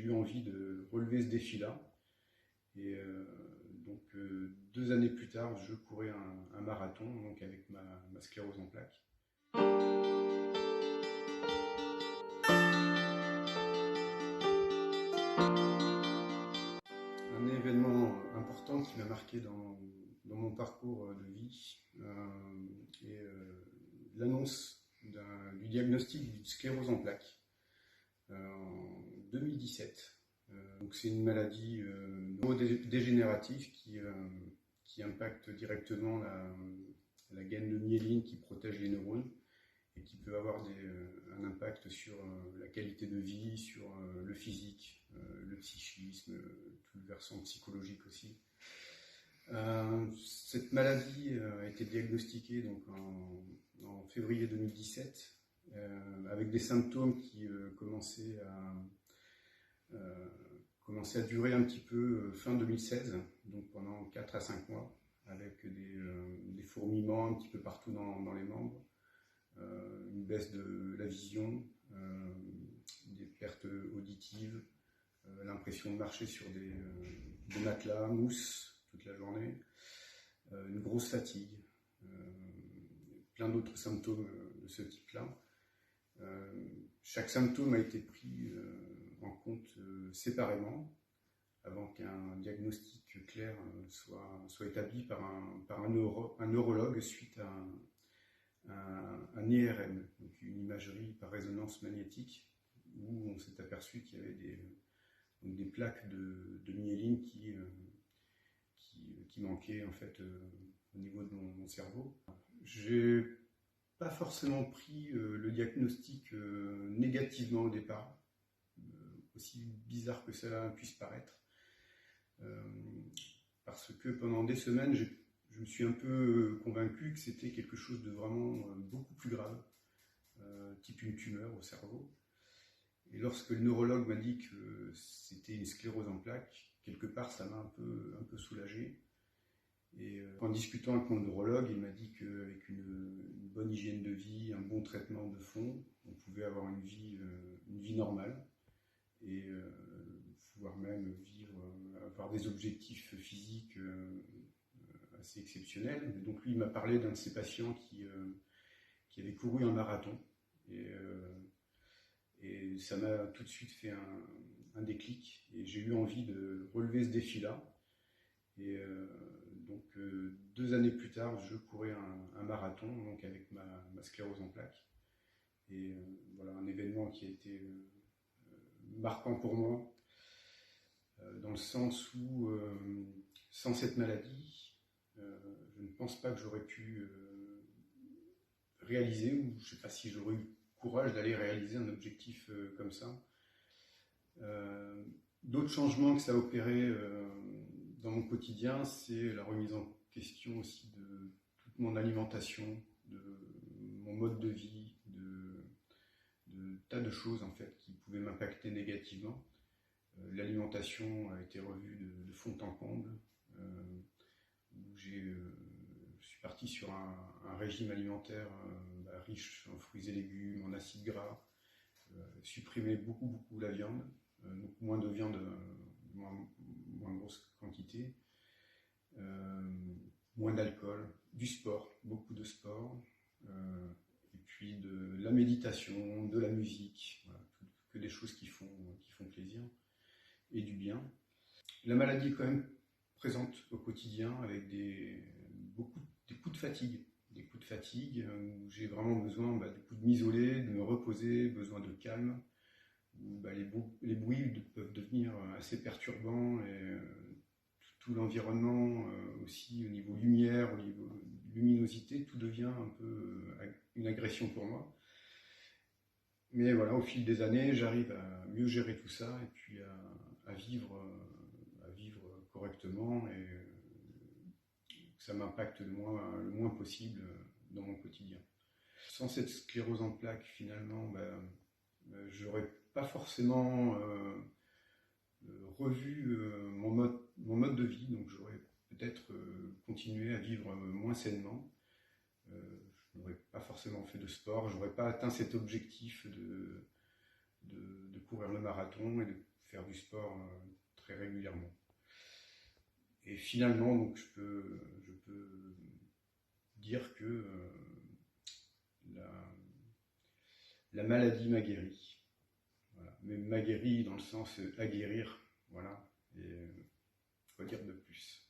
eu envie de relever ce défi-là. Et donc 2 années plus tard, je courais un marathon donc avec ma sclérose en plaques. Un événement important qui m'a marqué dans mon parcours de vie est l'annonce du diagnostic d'une sclérose en plaques en 2017. Donc c'est une maladie neurodégénérative qui impacte directement la gaine de myéline qui protège les neurones et qui peut avoir un impact sur la qualité de vie, sur le physique, le psychisme, tout le versant psychologique aussi. Cette maladie a été diagnostiquée donc en février 2017 avec des symptômes qui commençaient à durer un petit peu fin 2016, donc pendant 4 à 5 mois, avec des fourmillements un petit peu partout dans les membres, une baisse de la vision, des pertes auditives, l'impression de marcher sur des matelas, mousse toute la journée, une grosse fatigue, plein d'autres symptômes de ce type-là. Chaque symptôme a été pris en compte séparément avant qu'un diagnostic clair soit établi par un neurologue suite à un IRM, donc une imagerie par résonance magnétique, où on s'est aperçu qu'il y avait des plaques de myéline qui manquaient en fait au niveau de mon cerveau. J'ai pas forcément pris le diagnostic négativement au départ, aussi bizarre que cela puisse paraître, parce que pendant des semaines, je me suis un peu convaincu que c'était quelque chose de vraiment beaucoup plus grave, type une tumeur au cerveau. Et lorsque le neurologue m'a dit que c'était une sclérose en plaques, quelque part ça m'a un peu soulagé. Et en discutant avec mon neurologue, il m'a dit qu'avec une bonne hygiène de vie, un bon traitement de fond, on pouvait avoir une vie normale et pouvoir même avoir des objectifs physiques assez exceptionnels. Et donc lui, il m'a parlé d'un de ses patients qui avait couru un marathon et ça m'a tout de suite fait un déclic et j'ai eu envie de relever ce défi-là. Et donc 2 années plus tard, je courais un marathon donc avec ma sclérose en plaques. Et voilà un événement qui a été marquant pour moi, dans le sens où sans cette maladie, je ne pense pas que j'aurais pu réaliser, ou je ne sais pas si j'aurais eu le courage d'aller réaliser un objectif comme ça. D'autres changements que ça a opéré dans mon quotidien, c'est la remise en question aussi de toute mon alimentation, de mon mode de vie, de tas de choses en fait qui pouvaient m'impacter négativement. L'alimentation a été revue de fond en comble, où je suis parti sur un régime alimentaire riche en fruits et légumes, en acides gras, supprimer beaucoup la viande, donc moins de viande, moins grosse quantité, moins d'alcool, du sport, beaucoup de sport, et puis de la méditation, de la musique, voilà, que des choses qui font plaisir et du bien. La maladie est quand même présente au quotidien avec des coups de fatigue, où j'ai vraiment besoin du coup de m'isoler, de me reposer, besoin de calme, où les bruits peuvent devenir assez perturbants et tout l'environnement aussi au niveau lumière, au niveau luminosité, tout devient un peu une agression pour moi. Mais voilà, au fil des années, j'arrive à mieux gérer tout ça et puis à vivre correctement et que ça m'impacte le moins possible dans mon quotidien. Sans cette sclérose en plaques, finalement, j'aurais pas forcément revu mon mode de vie, donc j'aurais peut-être continué à vivre moins sainement. Je n'aurais pas forcément fait de sport, j'aurais pas atteint cet objectif de courir le marathon et de faire du sport très régulièrement. Et finalement, donc, je peux dire que la maladie m'a guéri. Voilà. Mais m'a guéri dans le sens aguerrir, voilà. Et quoi dire de plus?